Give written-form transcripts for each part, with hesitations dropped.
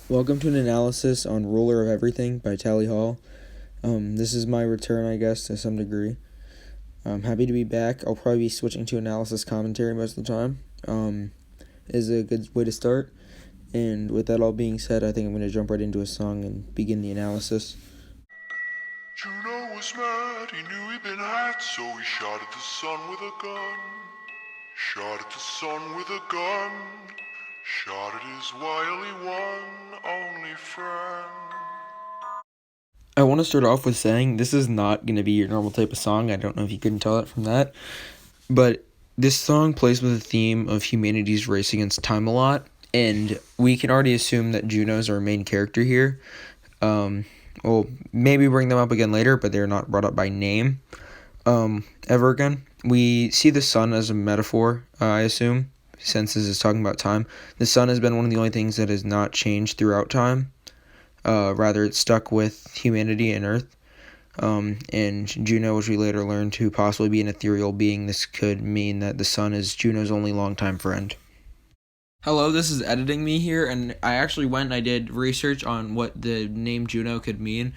Welcome to an analysis on Ruler of Everything by Tally Hall. This is my return, I guess, to some degree. I'm happy to be back. I'll probably be switching to analysis commentary most of the time. Is a good way to start. And with that all being said, I think I'm going to jump right into a song and begin the analysis. Juno was mad, he knew he'd been had, so he shot at the sun with a gun. Shot at the sun with a gun. Shot at his wily one, only friend. I want to start off with saying this is not going to be your normal type of song. I don't know if you couldn't tell that from that. But this song plays with the theme of humanity's race against time a lot. And we can already assume that Juno's our main character here. We'll maybe bring them up again later, but they're not brought up by name ever again. We see the sun as a metaphor, I assume, since this is talking about time. The sun has been one of the only things that has not changed throughout time. Rather, it's stuck with humanity and Earth. And Juno, which we later learn to possibly be an ethereal being. This could mean that the sun is Juno's only longtime friend. Hello, this is Editing Me here, and I actually went and I did research on what the name Juno could mean,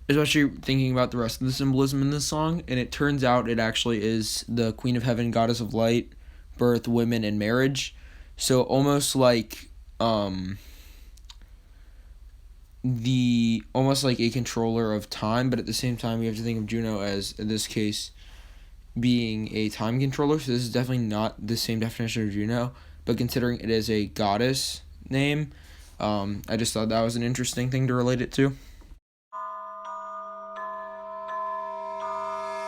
especially thinking about the rest of the symbolism in this song, and it turns out it actually is the Queen of Heaven, Goddess of Light, Birth, Women, and Marriage. So almost like almost like a controller of time, but at the same time we have to think of Juno as, in this case, being a time controller. So this is definitely not the same definition of Juno, but considering it is a goddess name, I just thought that was an interesting thing to relate it to.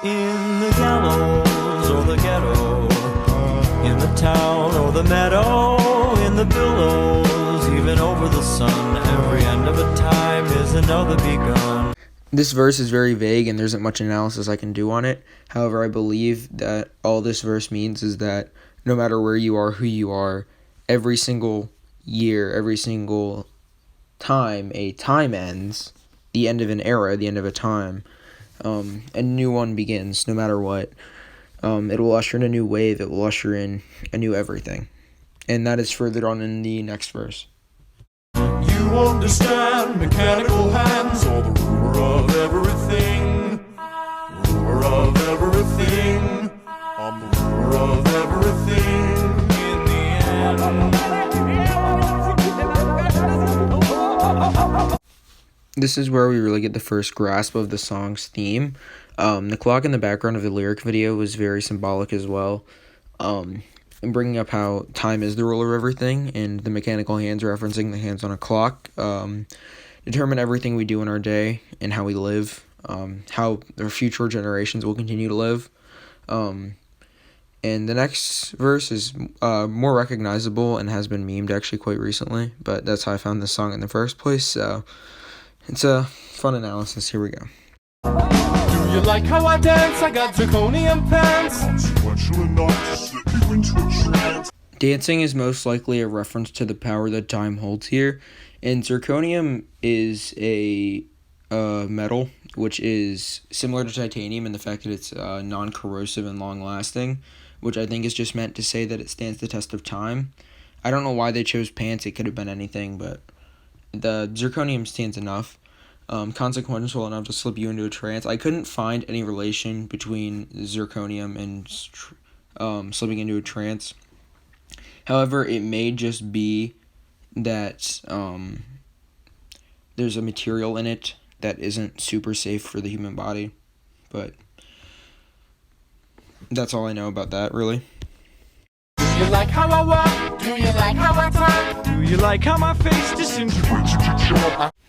In the gallows or the ghetto, in the town or the meadow, in the billows, even over the sun, every end of a time is another begun. This verse is very vague and there isn't much analysis I can do on it. However, I believe that all this verse means is that no matter where you are, who you are, every single year, every single time a time ends, the end of an era, the end of a time, a new one begins, no matter what. It will usher in a new wave, it will usher in a new everything. And that is further on in the next verse. You understand mechanical hands, or the ruler of everything. Ruler of everything. I'm the ruler of everything. In the end. This is where we really get the first grasp of the song's theme. The clock in the background of the lyric video was very symbolic as well. And bringing up how time is the ruler of everything, and the mechanical hands referencing the hands on a clock determine everything we do in our day and how we live, how our future generations will continue to live. And the next verse is more recognizable and has been memed actually quite recently, but that's how I found this song in the first place, so it's a fun analysis. Here we go. Do you like how I dance? I got zirconium pants. Consequential enough to slip you into a trance. Dancing is most likely a reference to the power that time holds here, and zirconium is a metal which is similar to titanium in the fact that it's non-corrosive and long-lasting, which I think is just meant to say that it stands the test of time. I don't know why they chose pants, it could have been anything, but the zirconium stands enough. Consequential enough to slip you into a trance. I couldn't find any relation between zirconium and slipping into a trance. However, it may just be that there's a material in it that isn't super safe for the human body, but that's all I know about that, really. Do you like how I walk? Do you like how I talk? Do you like how my face disintegrates?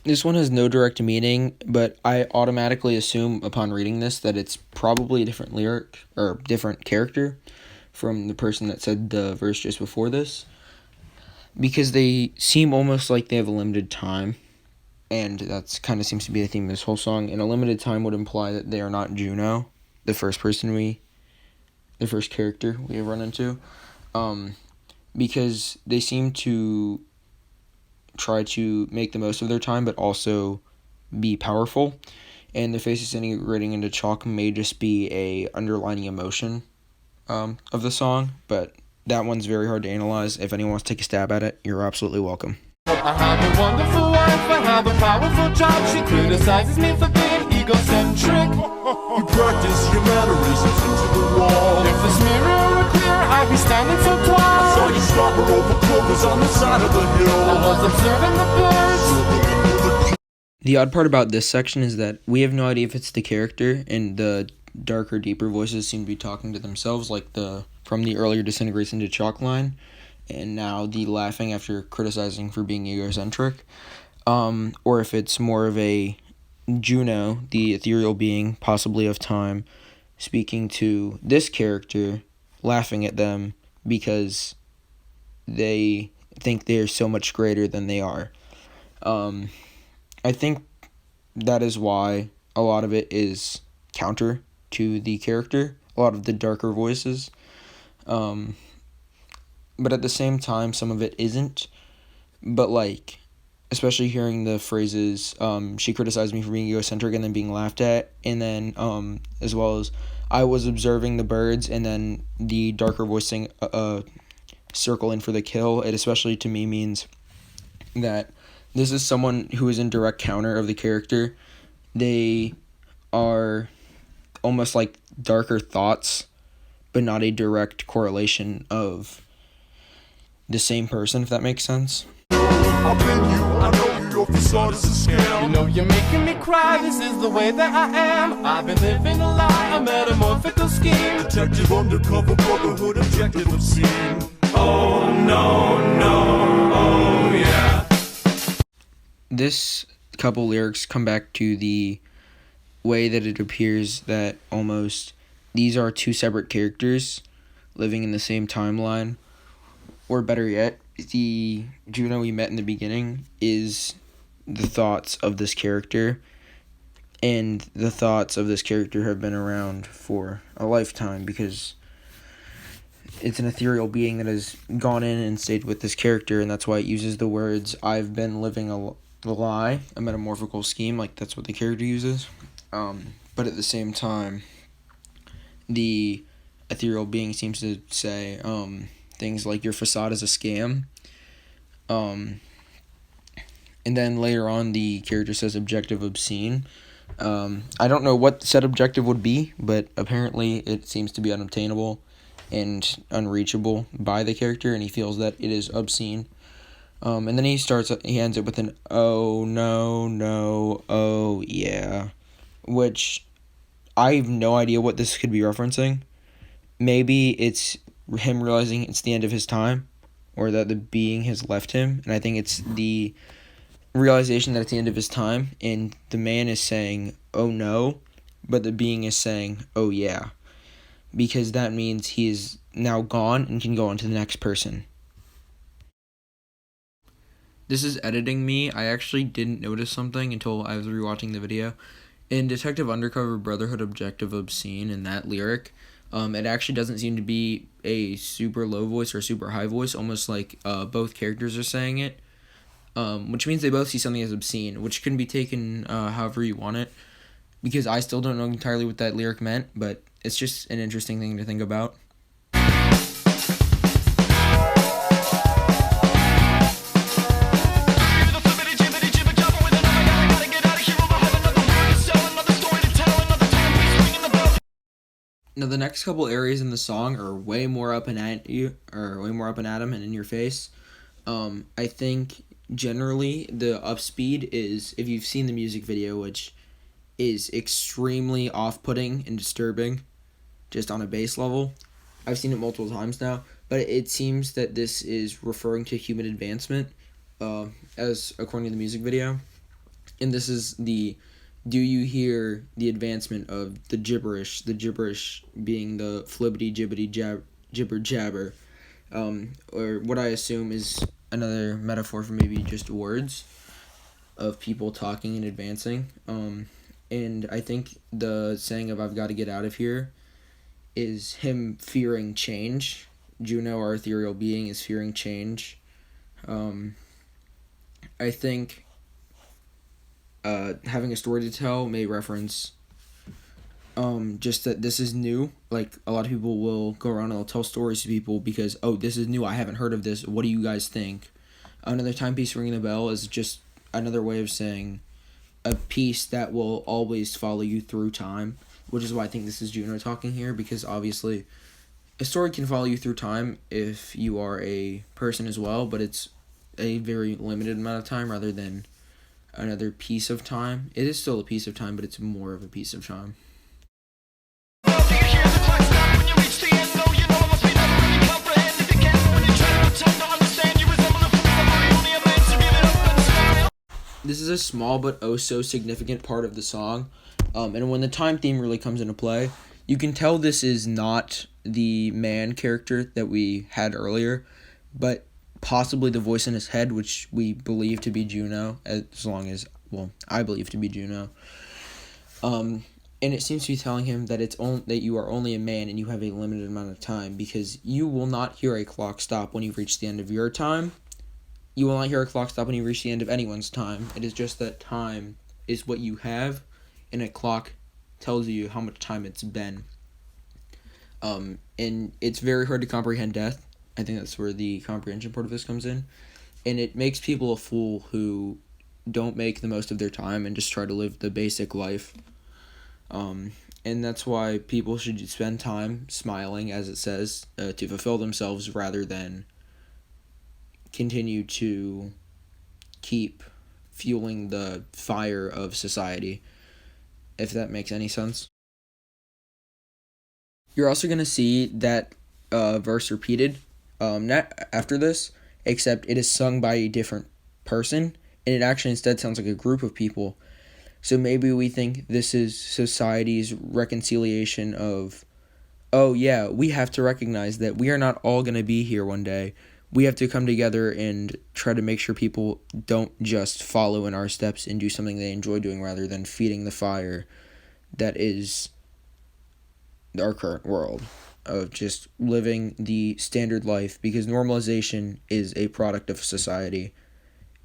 This one has no direct meaning, but I automatically assume upon reading this that it's probably a different lyric or different character from the person that said the verse just before this, because they seem almost like they have a limited time, and that's kind of seems to be the theme of this whole song. And a limited time would imply that they are not Juno, the first character we have run into, because they seem to try to make the most of their time, but also be powerful. And the face disintegrating into chalk may just be a underlining emotion of the song, but that one's very hard to analyze. If anyone wants to take a stab at it, you're absolutely welcome. I have a wonderful wife, I have a powerful job. She criticizes me for being egocentric. You practice your mannerisms into the wall. If this mirror were clear, I'd be standing so tall. Saw you stop her over clovers on the side of the hill. I was observing the birds. The odd part about this section is that we have no idea if it's the character, and the darker, deeper voices seem to be talking to themselves, like from the earlier disintegration to chalk line, and now the laughing after criticizing for being egocentric, or if it's more of a Juno, the ethereal being, possibly of time, speaking to this character, laughing at them because they think they're so much greater than they are. I think that is why a lot of it is counter to the character, a lot of the darker voices. But at the same time, some of it isn't. But, like, especially hearing the phrases, she criticized me for being egocentric and then being laughed at, and then as well as I was observing the birds, and then the darker voicing circle in for the kill. It especially to me means that this is someone who is in direct counter of the character. They are almost like darker thoughts, but not a direct correlation of the same person, if that makes sense. I've been you, I know you, your facade is a scam. You know you're making me cry, this is the way that I am. I've been living a lie, a metamorphical scheme. Detective undercover, brotherhood, objective obscene. Oh no, no, oh yeah. This couple lyrics come back to the way that it appears that almost these are two separate characters living in the same timeline, or better yet, the Juno we met in the beginning is the thoughts of this character, and the thoughts of this character have been around for a lifetime because it's an ethereal being that has gone in and stayed with this character, and that's why it uses the words, I've been living a lie, a metamorphical scheme, like that's what the character uses. But at the same time, the ethereal being seems to say things like your facade is a scam. And then later on, the character says objective obscene. I don't know what said objective would be, but apparently it seems to be unobtainable and unreachable by the character, and he feels that it is obscene. And then he ends it with an oh no, no, oh yeah, which I have no idea what this could be referencing. Maybe it's him realizing it's the end of his time, or that the being has left him, and I think it's the realization that it's the end of his time, and the man is saying, oh no, but the being is saying, oh yeah, because that means he is now gone and can go on to the next person. This is editing me. I actually didn't notice something until I was rewatching the video. In Detective Undercover Brotherhood Objective Obscene, in that lyric, it actually doesn't seem to be a super low voice or super high voice, almost like both characters are saying it, which means they both see something as obscene, which can be taken however you want it, because I still don't know entirely what that lyric meant, but it's just an interesting thing to think about. Now the next couple areas in the song are way more up and at you, or way more up and at 'em and in your face. I think generally the upspeed is, if you've seen the music video, which is extremely off-putting and disturbing, just on a bass level. I've seen it multiple times now, but it seems that this is referring to human advancement, as according to the music video, and this is the. Do you hear the advancement of the gibberish? The gibberish being the flibbity jibbity jibber jabber, or what I assume is another metaphor for maybe just words of people talking and advancing. And I think the saying of "I've got to get out of here" is him fearing change. Juno, our ethereal being, is fearing change. I think. Having a story to tell may reference just that this is new. Like, a lot of people will go around and they'll tell stories to people because, oh, this is new, I haven't heard of this, what do you guys think? Another timepiece ringing a bell is just another way of saying a piece that will always follow you through time, which is why I think this is Juno talking here, because obviously a story can follow you through time if you are a person as well, but it's a very limited amount of time rather than another piece of time. It is still a piece of time, but it's more of a piece of time. This is a small but oh so significant part of the song, and when the time theme really comes into play, you can tell this is not the man character that we had earlier, but possibly the voice in his head, which we believe to be Juno, I believe to be Juno. And it seems to be telling him that that you are only a man and you have a limited amount of time, because you will not hear a clock stop when you reach the end of your time. You will not hear a clock stop when you reach the end of anyone's time. It is just that time is what you have, and a clock tells you how much time it's been. And it's very hard to comprehend death. I think that's where the comprehension part of this comes in. And it makes people a fool who don't make the most of their time and just try to live the basic life. And that's why people should spend time smiling, as it says, to fulfill themselves rather than continue to keep fueling the fire of society, if that makes any sense. You're also going to see that verse repeated not after this, except it is sung by a different person, and it actually instead sounds like a group of people. So maybe we think this is society's reconciliation of, oh yeah, we have to recognize that we are not all going to be here one day. We have to come together and try to make sure people don't just follow in our steps and do something they enjoy doing rather than feeding the fire that is our current world of just living the standard life, because normalization is a product of society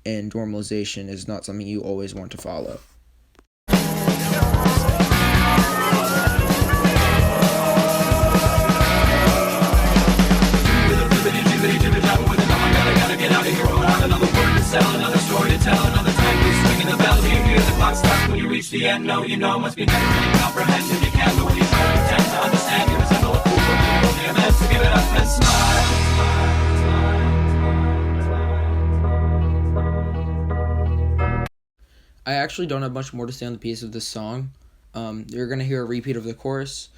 and normalization is not something you always want to follow. Another story to tell, another time please swinging the bell. You hear the clock stop when you reach the end. No, you know, must be never really comprehended. You can't, but when you try to pretend to understand, you resemble a fool, but you're only a man, so give it up and smile. I actually don't have much more to say on the piece of this song. You're going to hear a repeat of the chorus,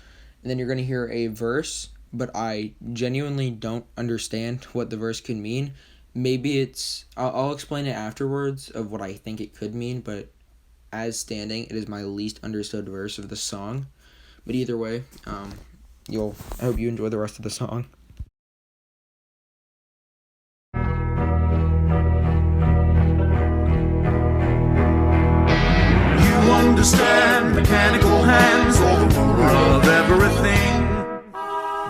and then you're going to hear a verse, but I genuinely don't understand what the verse could mean. Maybe I'll explain it afterwards of what I think it could mean, but as standing, it is my least understood verse of the song. But either way, I hope you enjoy the rest of the song. You understand mechanical hands, or the ruler of everything.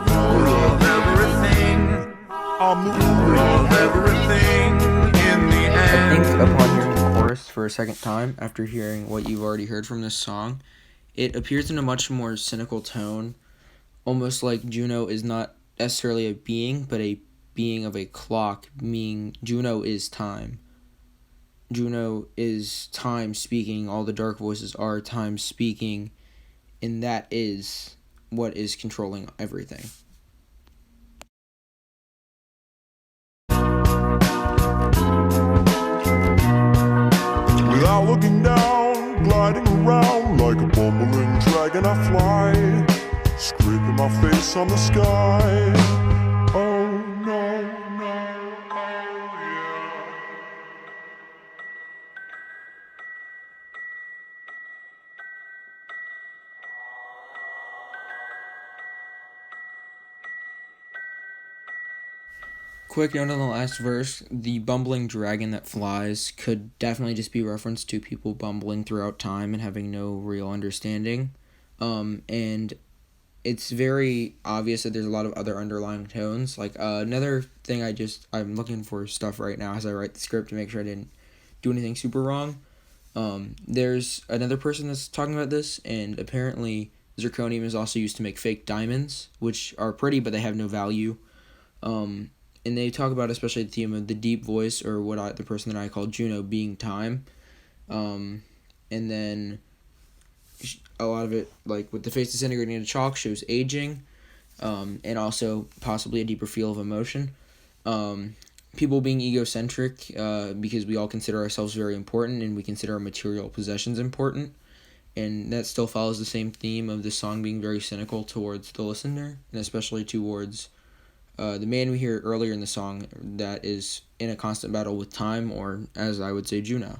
Ruler of everything. I'm the ruler of everything in the end. I think upon hearing the chorus for a second time, after hearing what you've already heard from this song, it appears in a much more cynical tone, almost like Juno is not necessarily a being, but a being of a clock, meaning Juno is time. Juno is time speaking, all the dark voices are time speaking, and that is what is controlling everything. Without looking down, gliding around like a bumbling dragon I fly, scraping my face on the sky. Oh no, no, oh yeah. Quick note on the last verse, the bumbling dragon that flies could definitely just be referenced to people bumbling throughout time and having no real understanding. And it's very obvious that there's a lot of other underlying tones. Like, another thing I'm looking for stuff right now as I write the script to make sure I didn't do anything super wrong. There's another person that's talking about this, and apparently zirconium is also used to make fake diamonds, which are pretty, but they have no value. and they talk about especially the theme of the deep voice, or the person that I call Juno, being time. And then a lot of it, like with the face disintegrating into chalk, shows aging, and also possibly a deeper feel of emotion. People being egocentric, because we all consider ourselves very important and we consider our material possessions important. And that still follows the same theme of the song being very cynical towards the listener, and especially towards the man we hear earlier in the song that is in a constant battle with time, or as I would say, Juno.